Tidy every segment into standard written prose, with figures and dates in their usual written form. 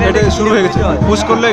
এটা শুরু হয়ে গেছে, পুশ করলে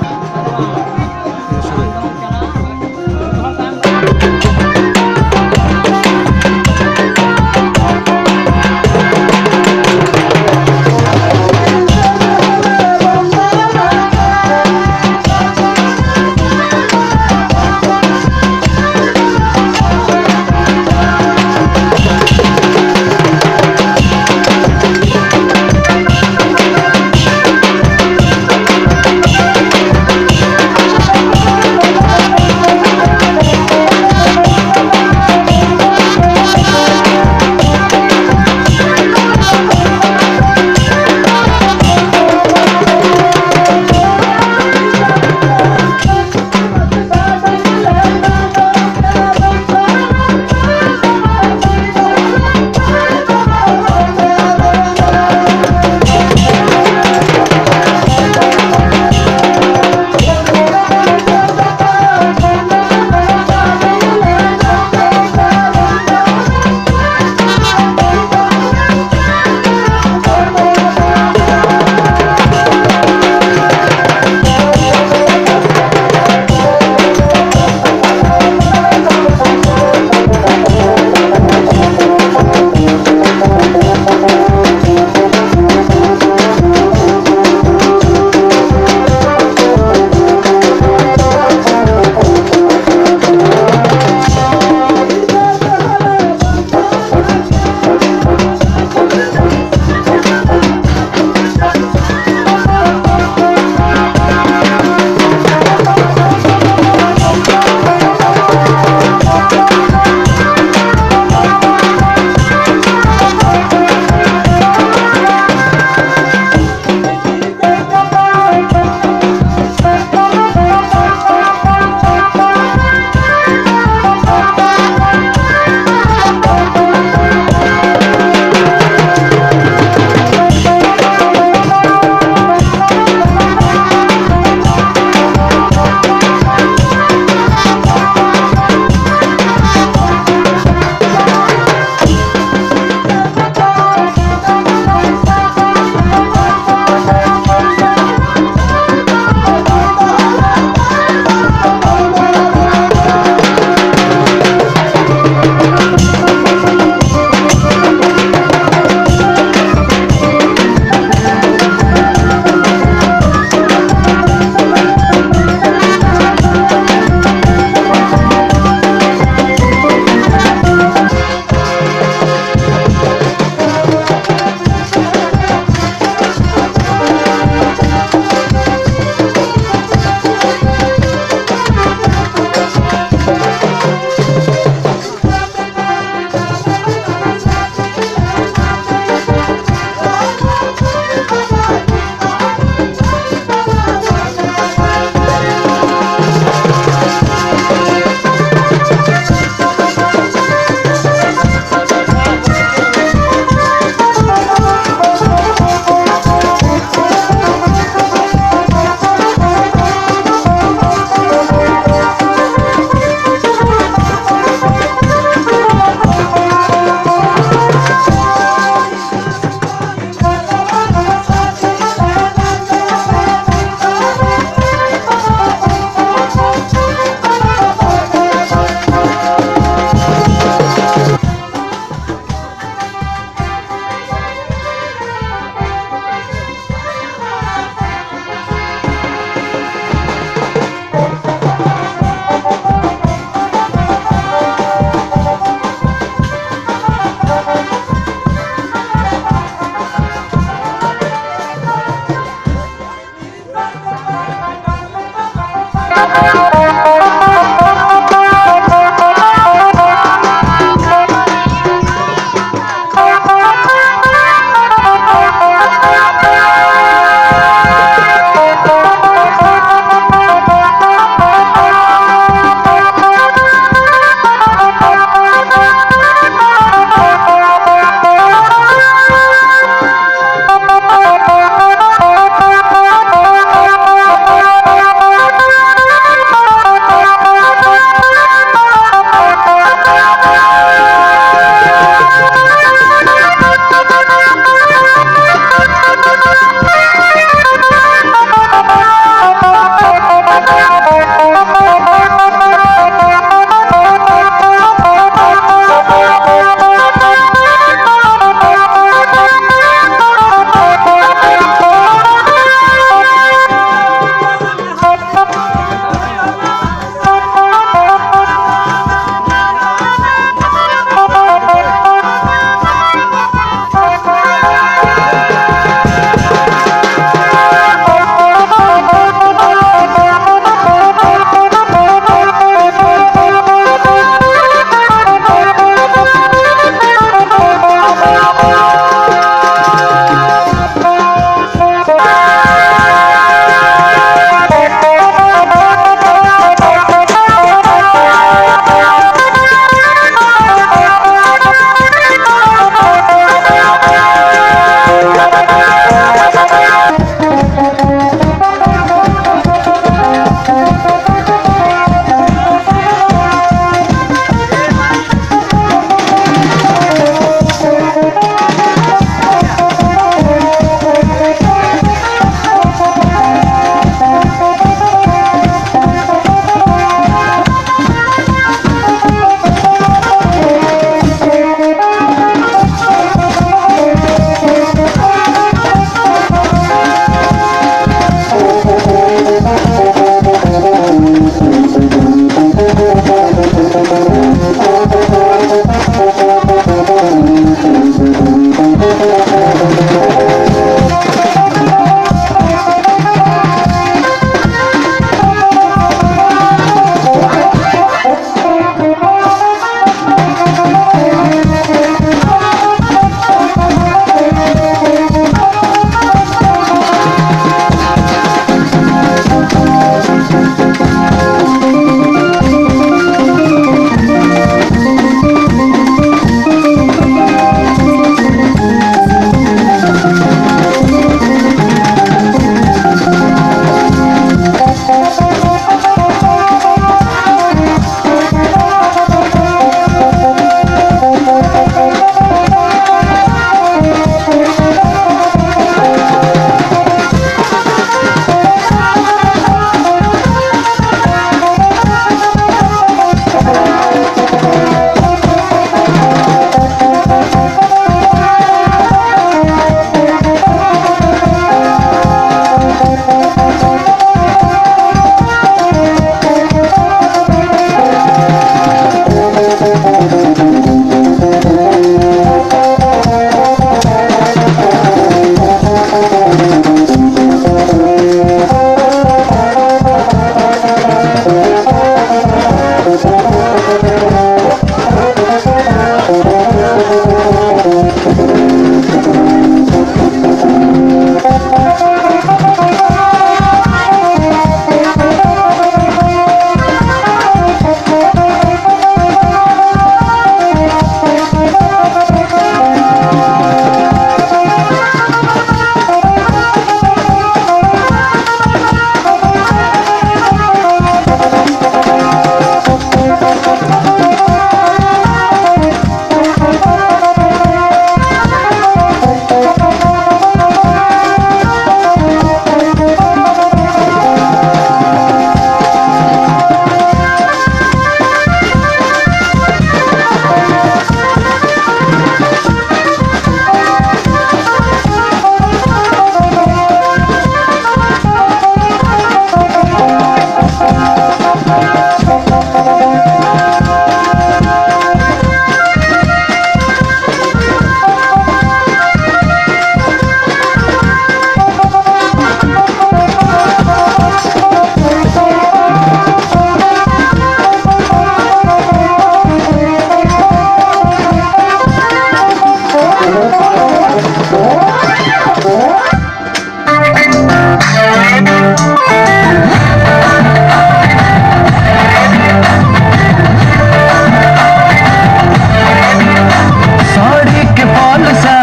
साड़ी के फॉल सा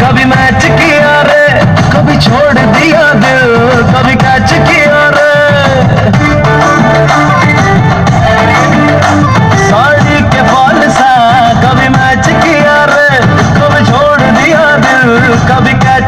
कभी मैच किया रे, कभी छोड़ दिया दिल, कभी कैच किया रे। साड़ी के फॉल सा कभी मैच किया रे, कभी छोड़ दिया दिल, कभी कैच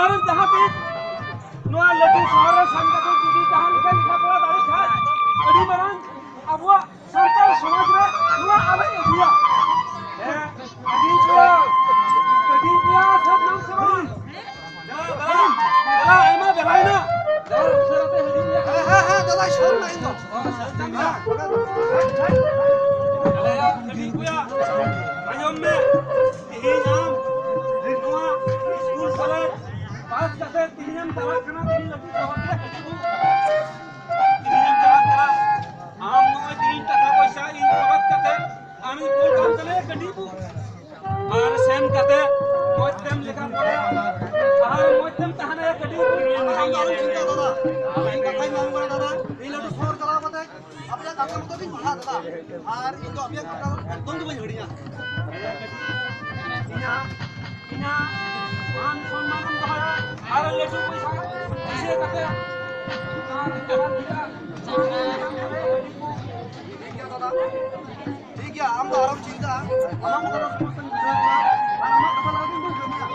और जहाँ पे नोआ लेटी सोरे संगत जुदी जहाँ लिखा लिखा पड़ा दाड़ी खा अड़ी मरन अब वो संताल समाज में नोआ आवे दिया अभी जो सब नाम से बड़ी बला एमा बेलाइना सरते हरी हां दादा छोड़ नहीं तो अभी कुया आयम में यही नाम नोआ स्कूल चले पास करते तीन तला खाना तीन लगी होते तीन तला आम नोए तीन टाका पैसा इन खरच करते आमी कोल काम चले गड्डी को और सेम करते मोतम लेखा पड़ा और मोतम तहने गड्डी चिंता दादा आई कथाई मांग बड़ा दादा ई लटू सोर चला बते अपने दादा मत दिन बढ़ा दादा और इनको अभी एकदम तो बढ़िया इना मान सम्मान दहाया और लेटू पैसा इसे करते ठीक है हम आराम चिंता हम तो समर्थन गुजरात और हम कथा लगा दिन जमिया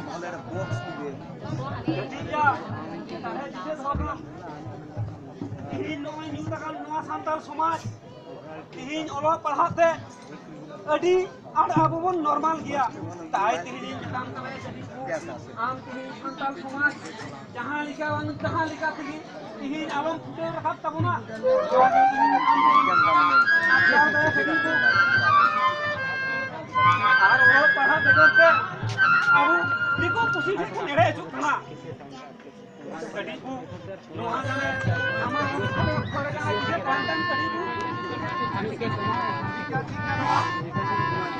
भले बॉक्स दे ठीक है तारे जिसे सबना तीन नोई न्यू तकल नवा सांताल समाज तीन ओलो पढ़ाते अडी और अब वो नॉर्मल गया ताई तीन काम करे आम तीन सांताल समाज जहां लिखा वन तहां लिखा तीन आलम फुटे रखा तब ना और वो पढ़ा देखते अब देखो खुशी से नेड़े चुकना कड़ीबू नोहा जाने हमारा थोड़ा का इसे कंटेंट कड़ीबू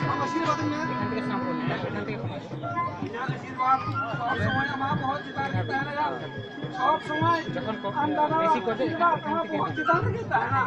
हम आशीर्वाद में आशीर्वाद सब समय हमारा बहुत जितार करता है ना यार सब समय हम दादा ऐसी करते हैं बहुत जितार करता है ना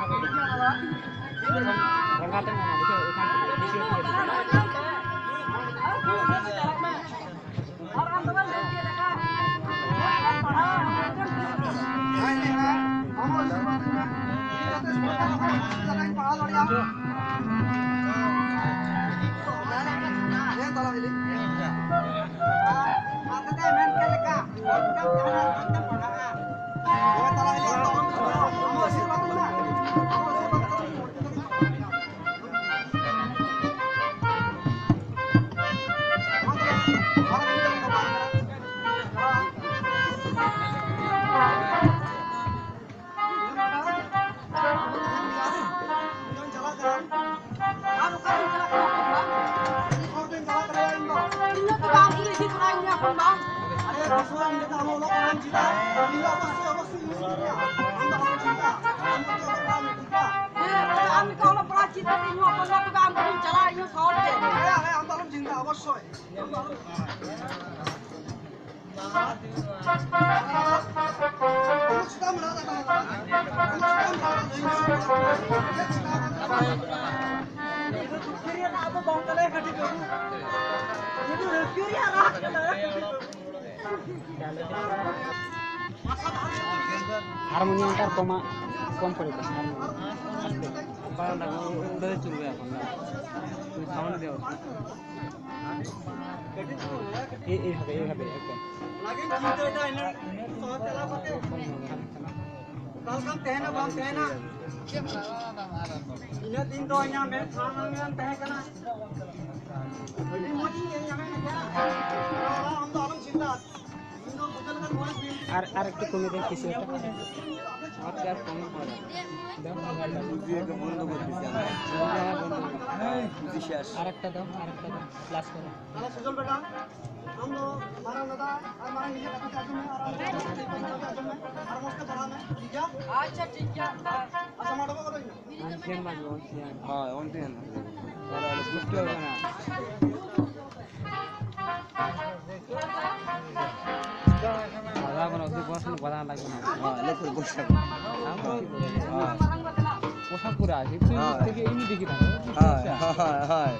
हारमोनियम का कम पड़ेगा बारह उधर चल गया अपन सामने दे ये एकदम लगे चिंता এটা এনে সহ তেলা পাতে কালকাম তেহনা বাম তেহনা ইনা দিন তো ইনা মে খানা মে তেহ কনা এই মোটি এই আমি না हम तो आलम चिंता इनो बदल कर वॉइस बिल्ड আর একটু কমে দেন কিছু একটা আর क्या कम पड़ा বুঝিয়ে কে বন্ধ করে দিছি বুঝি শেষ আরেকটা দাও ক্লাস করো তাহলে সুজল বেটা हम लोग हमारा दादा हमारा ये कथा में और मस्त पढ़ा में ठीक है अच्छा ठीक है अच्छा माडो करो आंशियन माजो हां ओंतेन वाला बुझते हो ना বাধা কোনো তুই বসন বাধা লাগবে না हां लेकर बसा আমরা পোশাক পরে আসি তুই থেকে এমনি দেখি থাকো हां हां हां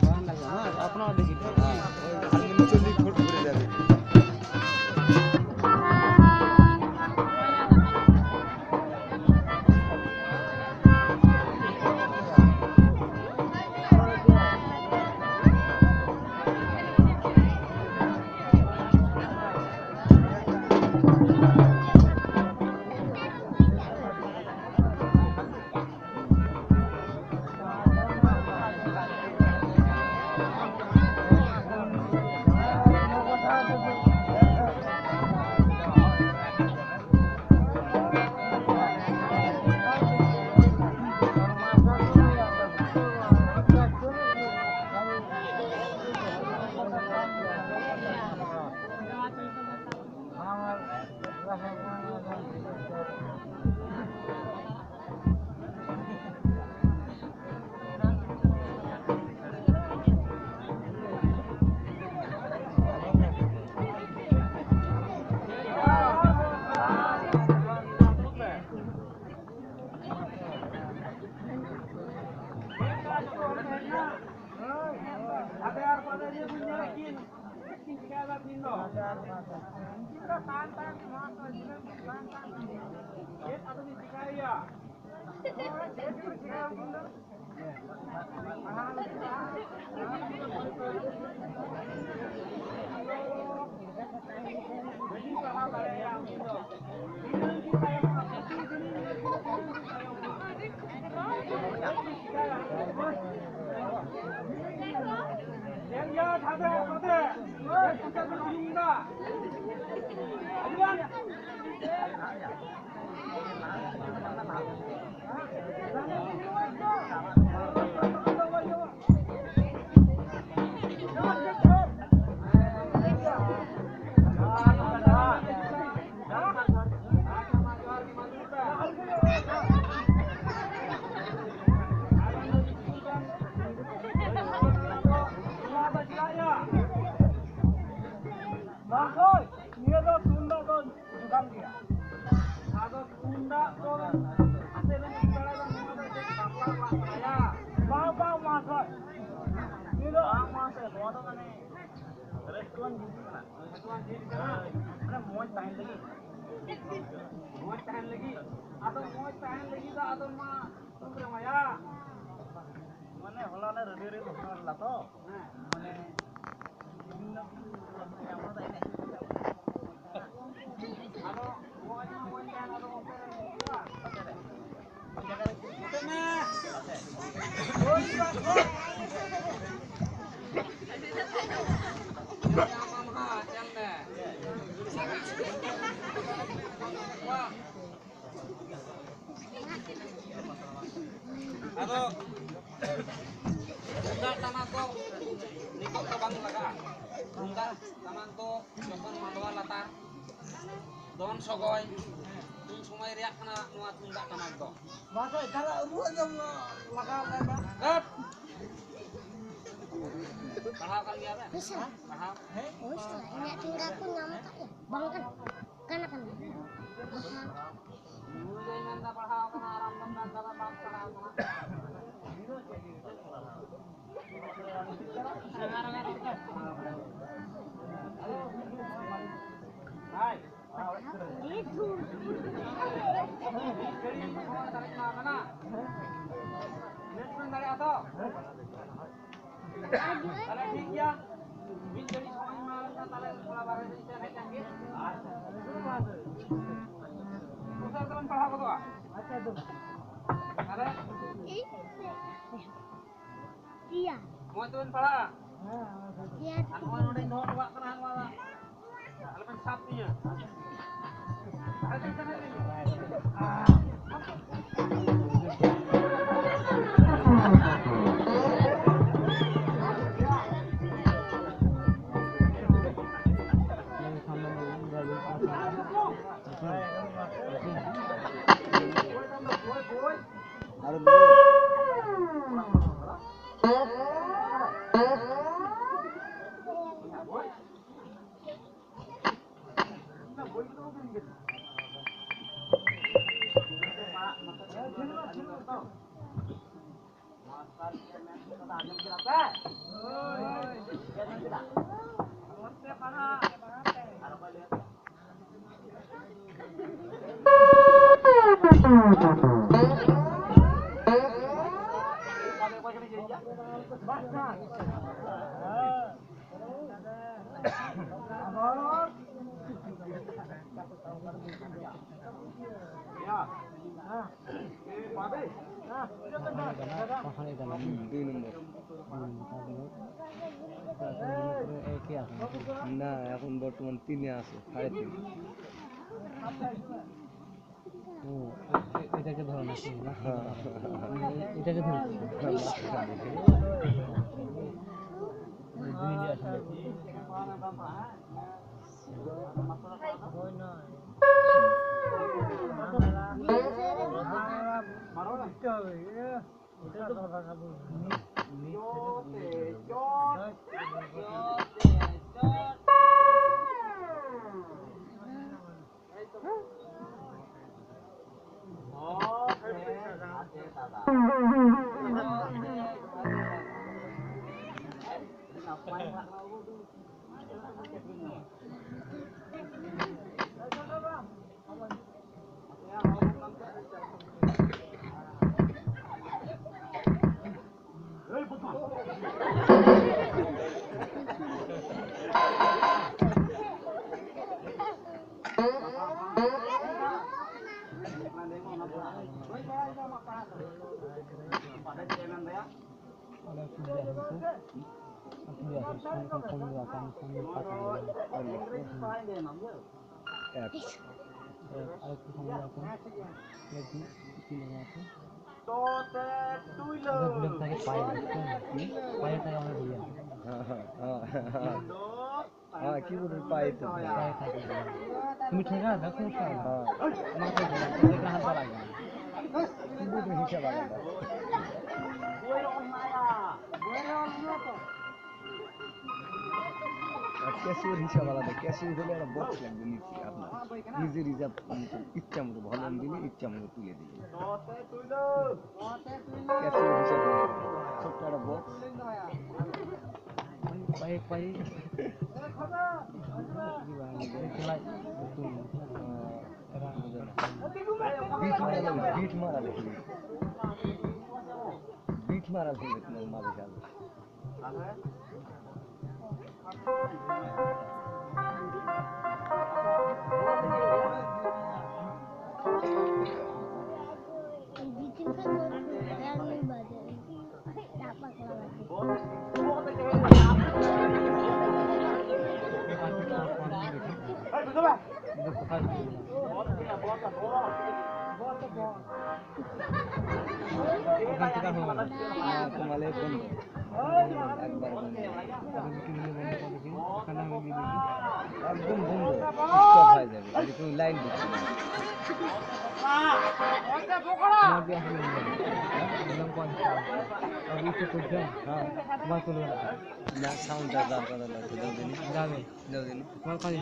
বাধা লাগবে না আপনারা দেখি हां আমি নিচে দিক ফট করে যাবে Atau enggak tamako niko ke bang laga enggak tamako jokon mandoan latar don sogoy tung sumai riak kena nuat enggak tamako masa cara umur yang laga kat paham kan dia kan Bisa. paham Oh, ini tinggal aku nama kak ya. Bang kan kan. mulai nanda paham kan aram dan kata bang paham hai Itu. dari atau tala ঠিক ya বিজলি সময় মারনা তালা বলা বারে দিতে নাই জাঙ্গে কোথায় কোন পড়া কত আচ্ছা তো আরে Iya. মই তুন পড়া Iya. an moi nodai no wa kana an wala alpan sapnya ada kana না এখন বর্তমান 3 আছে 3.5 এটাকে ধরো না এটাকে ধরো হ্যাঁ কি বলবি পাই তো তুমি ঠেকা দেখো হাত লাগে হিসাব আলাদা ক্যাশিওর হিসাব আলাদা ক্যাশিওর হলে একটা বক্স লাগবে নিচে আপনার নিজের রিজার্ভ ইচ্ছা মতো ভলিউম দিলে ইচ্ছা মতো তুলে দিলে ক্যাশিওর হিসাব ছোট্ট একটা বক্স পায়ে পায়ে বিট মারা তোমার মাঝে যাবে তোমালে বন্ধ একবার বন্ধ একদম বন্ধ স্টপ হয়ে যাবে যদি কোনো লাইন দিচ্ছে না সাউন্ডটা যার কথা লাগছে যাবে তোমার কাজ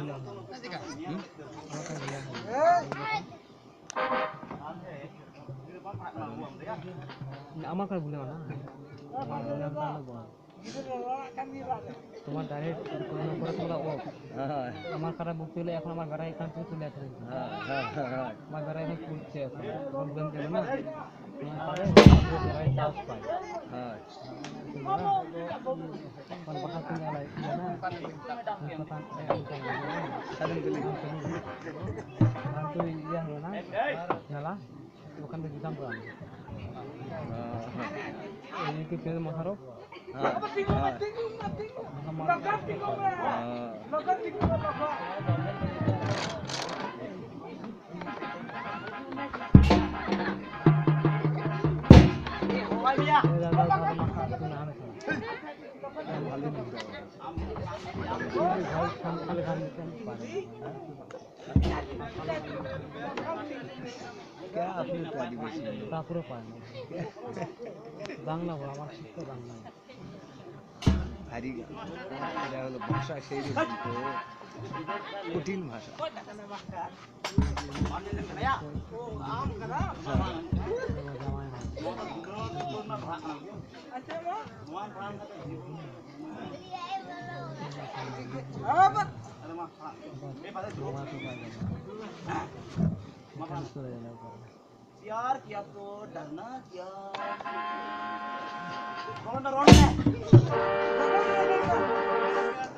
আমার কাছে ভুলে না তোমার ডাইরেক্ট করে তোলা ও আমার কারা বুক পেলে এখন আমার গাড়ি এখান থেকে চলে আসে আমার গাড়ি এখন খুলছে এখন বলবেন কেন না চার্জ পাই মানে কথা শুনে আলাই না সাধন গলি তো ইয়ে হলো না নালা ওখান থেকে দিতাম তো আমি কি পেয়ে মহারো क्या आपने आदिवासी তারপরে পায় না বাংলা বল আমার শিক্ষা বাংলা হারি এটা হলো ভাষা সেই রকম তো কঠিন ভাষা यार क्या तो डरना क्या कौन रोड में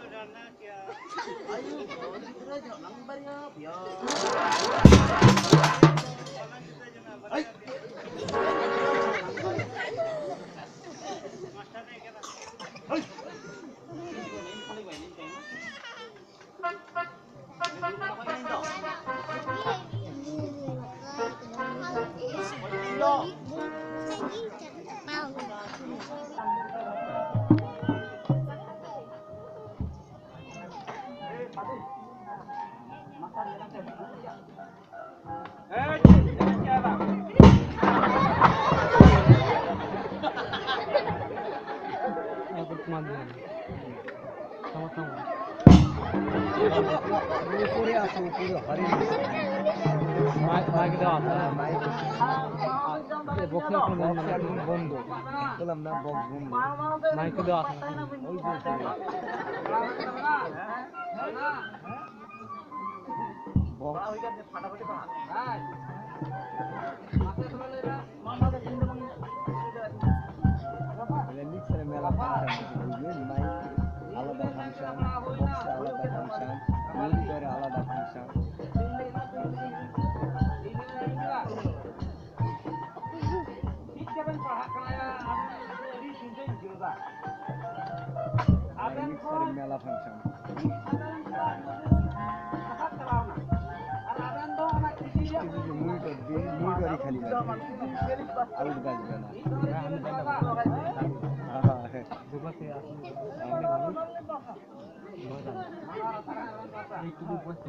डरना क्या आयु नंबर या উপরে আছে উপরে হরি মাইক দেওয়া বন্ধ বললাম না বক্স বন্ধ মাইক দেওয়া ওই মেলা ফাংশন মাইক আলাদা ফাংশন বক্স আলাদা ফাংশন মিউজিকের আলাদা ফাংশন মেলা ফাংশন মুড়ি খালি আউট বাজবে না দুপাশে আসলে মানুষ এইটুকু বসি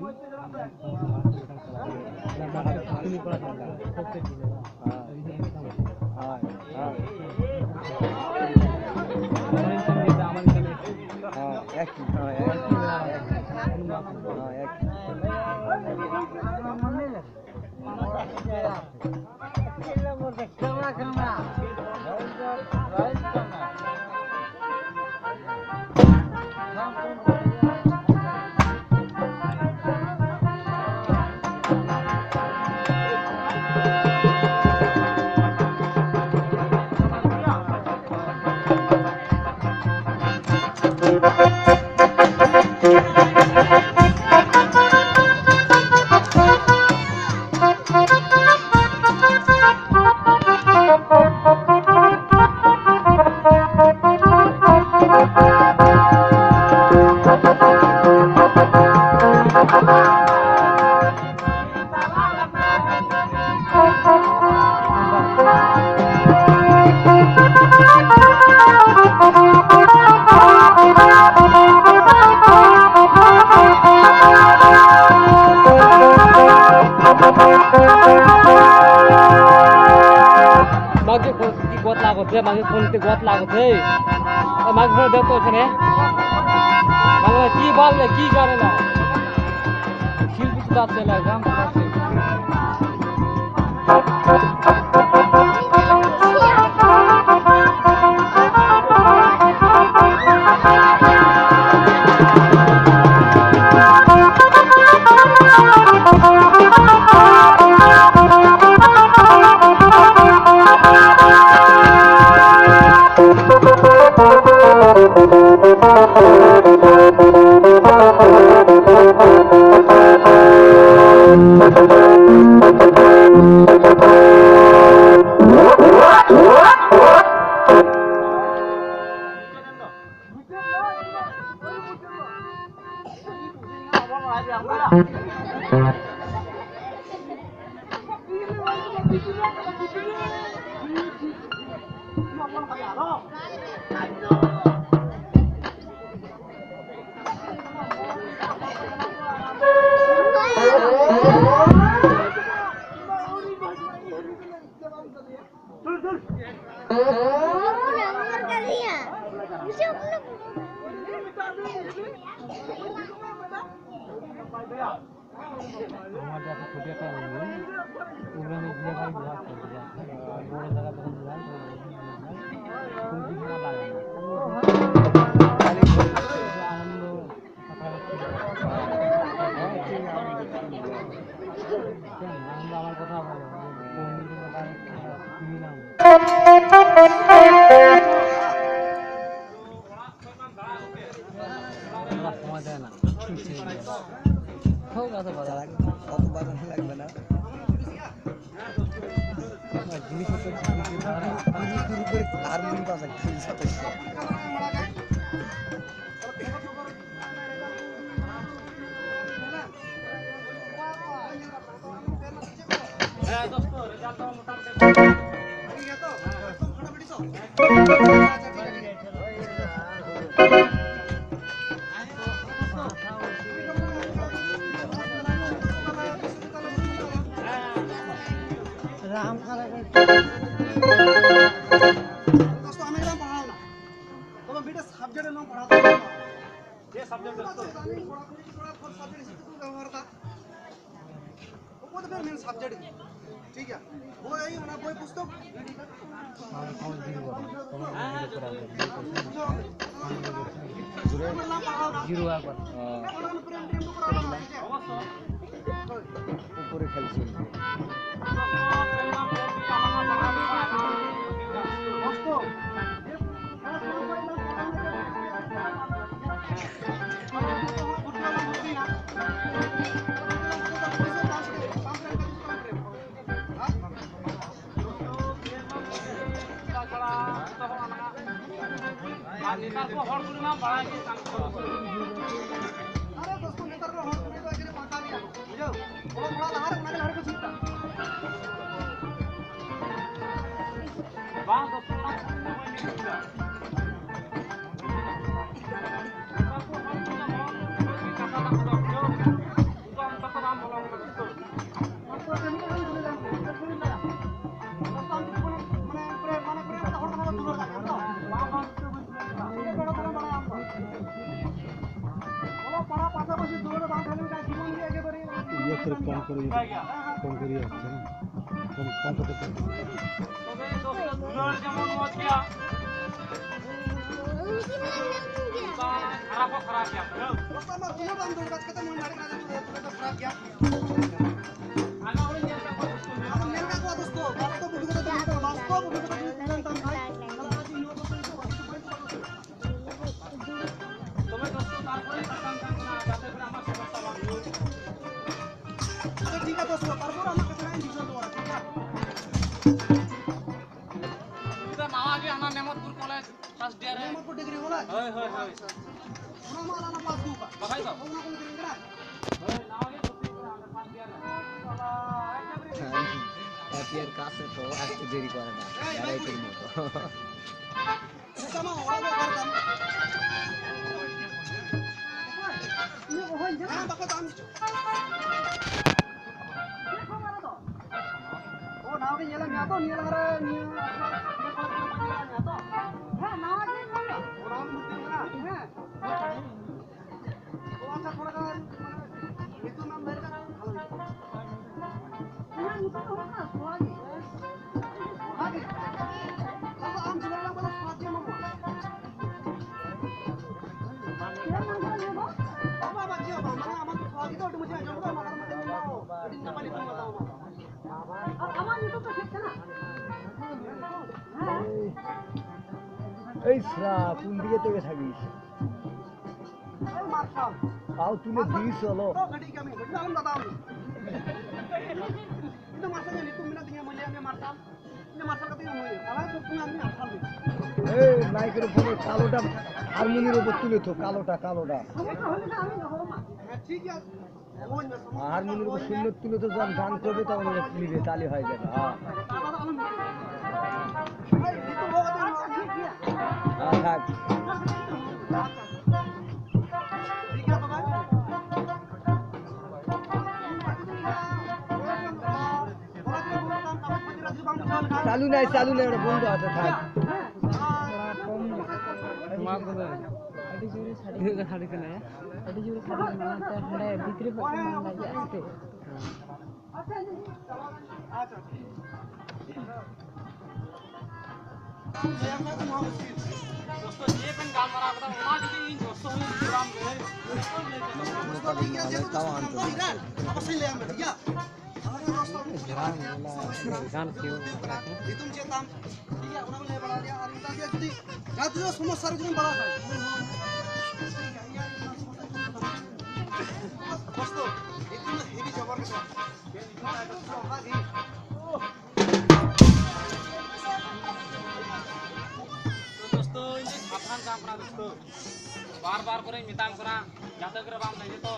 তুমি করা যাবে প্রত্যেক দিনে একই মাঝে কি গত লাগছে মাঝে কোনতে গত লাগছে মাঝে ফোন দেখতো ওখানে মানে কি বলবে কি করে না শিল্পী তো আছে না গ্রাম আছে আমার যা ছোট একটা প্রোগ্রামে গিয়ে ভাই বিভাগ করতে বড় জায়গা তখন বিভাগ কোন কিছু না লাগে না আনন্দ আনন্দ আমার কথা বলো তুমি নাম সময় দেয় না হোক আছে বাজার অত বাজানো লাগবে না জিনিসপত্র শুরু করে হারমোনি বাজা राम खाना दोस्तों हमें नाम पढ़ाओ ना तो बेटा सब्जेक्ट नाम पढ़ाते हैं ये सब्जेक्ट दोस्तों थोड़ा सब्जेक्ट से तो व्यवहार था वो तो फिर मेन सब्जेक्ट ठीक है वो यही ना कोई पुस्तक জিরো একবার উপরে খেলে চলবে अरे दोस्तों नेतार को हॉट में तो अकेले पहुंचा दिया बुझो थोड़ा थोड़ा लहर उन्हें लहर को चिंता ठीक है दोस्तों तारপর আমার কাছে নাই দিছো তোমার ঠিক আছে এটা নাও আগে আমার নেমতপুর কলেজ ফার্স্ট ইয়ারে हमको डिग्री बोला হয় হয় হয় ওনা মালা না পাস দুকা বাবাই দাও ওনা কোন ডিগ্রি না নাও আগে আমরা ফার্স্ট ইয়ারে সালা একটা হ্যাপিয়ার কাছে তো আসতে দেরি করে না যারাই মতো sama orang mau করতাম ini ওহন যা বাবা দাম ও নাও কে নিলাম না তো নিলাম রে নিয়া না তো হ্যাঁ নাও কে নিলাম ওরা মুক্তি না হ্যাঁ ও আচ্ছা থোড়া কা মৃত্যু নাম মেরে কা ভালো না মুক্তি हो ना সোয়াগি সোয়াগি বাবা আম ছিলাম বলে সোয়াগি মামা বাবা বাকি বাবা মানে আমার সোয়াগি তো একটু মুঝে জানো তো আমার মধ্যে নাও এদিন না পারি তুমি দাও আমার ইউটিউব তো ঠিক না এই সারা কোন দিকে থেকে থাকিস এই মারছাম পাও তুলে দিস চলো তো গাড়ি কামি বললাম দাদা আমি itu marsal ni তুমি না দিয়ে মলে আমি মারছাম এটা মারছাল কত মই আলা তো তুমি আমি আছাল দিই এই মাইক্রোফোনের কালোটা হারমোনির উপর তুলে তো কালোটা ঠিক আছে ওই না হারমোনির উপর শূন্য তুলে তো যখন গান করবে তখন এটা ক্লিপে চালু হয়ে যাবে হ্যাঁ এই তো বড় তো ঠিক আছে হ্যাঁ থাক ঠিক আছে বাবা চালু নাই ওটা বন্ধ আছে থাক সমস্যার একদম বড় হয় দোস্ত একদম হেভি জবর সাবধান কাম করা দোস্ত বারবার করে মিতাম করা যাতে করে বাম নাই তো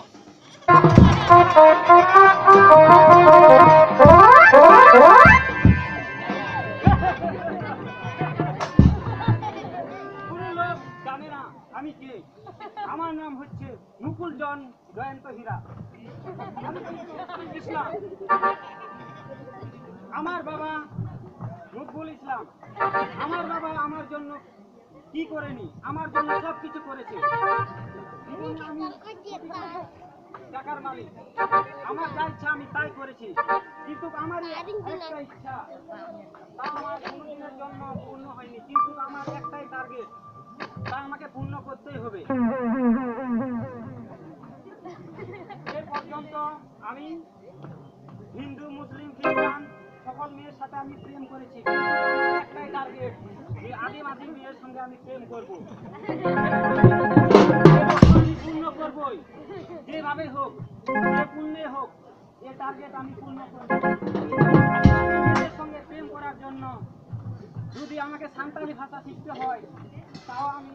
জানে না আমি কে আমার নাম হচ্ছে মুকুল জন জয়ন্ত হীরা ইসলাম আমার বাবা মুকুল ইসলাম আমার বাবা আমার জন্য কি করেনি আমার জন্য সব কিছু করেছে আমি টাকার মালিক আমার যা ইচ্ছা আমি তাই করেছি কিন্তু আমার একটা ইচ্ছা তা আমার কোনোদিনের জন্য পূর্ণ হয়নি কিন্তু আমার একটাই টার্গেট তা আমাকে পূর্ণ করতেই হবে এ পর্যন্ত আমি হিন্দু মুসলিম খ্রিস্টান সকল মেয়ের সাথে আমি প্রেম করেছি একটাই টার্গেট যে আদিম মেয়ের সঙ্গে আমি প্রেম করবো আমি পূর্ণ করবই যেভাবে হোক যে পুণ্যে হোক এ টার্গেট আমি পূর্ণ করবো মেয়ের সঙ্গে প্রেম করার জন্য যদি আমাকে সাঁওতালি ভাষা শিখতে হয় তাও আমি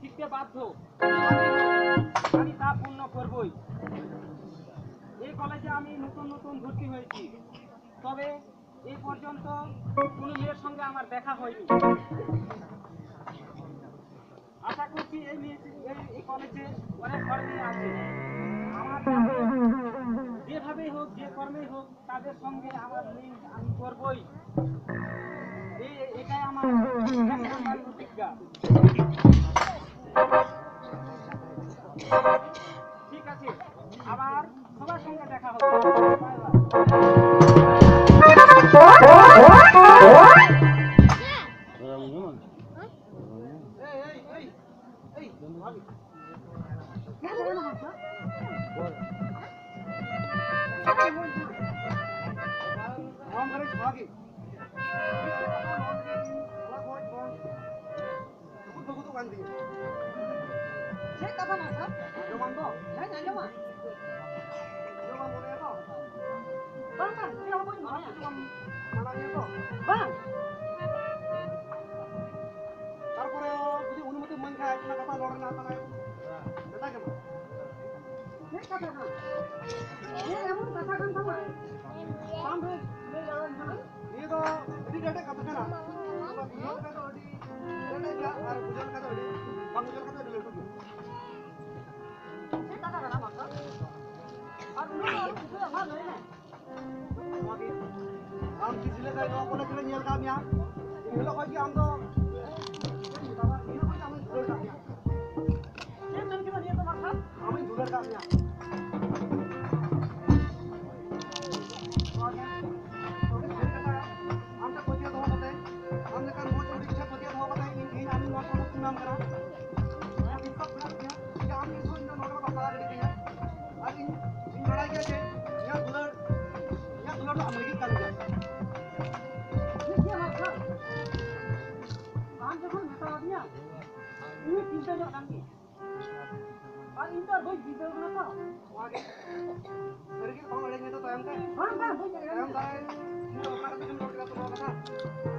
শিখতে বাধ্য, আমি তা পূর্ণ করবই। এই কলেজে আমি নতুন নতুন ভর্তি হয়েছি, তবে এই পর্যন্ত কোনো মেয়ের সঙ্গে আমার দেখা হয়নি। আশা করছি এই কলেজে অনেক ঘর মেয়ে আছে। আমার যেভাবেই হোক, যে কর্মেই হোক, তাদের সঙ্গে আমার লিঙ্ক আমি করবই। এটাই আমার এক নাম্বার প্রতিজ্ঞা। ঠিক আছে, আবার সবার সঙ্গে দেখা হবে। Bye bye. তারপরে যদি অনুমতি মন খায় কোনো কথা লড়ে না তাহলে এটা কেন ये तो इडी डेटे कब तक ना बुजुर्ग का तो इडी डेटे क्या और बुजुर्ग का तो इडी हम बुजुर्ग का तो इडी लेटो ये दादा का नाम आपका और बुजुर्ग का नहीं है हम किसी ले गए को लेकर नियल काम यहां ये लोग कि हम तो ये बाबा ये कोई हम बुजुर्ग का ये मन के लिए तो मतलब हम बुजुर्ग का यहां Bang,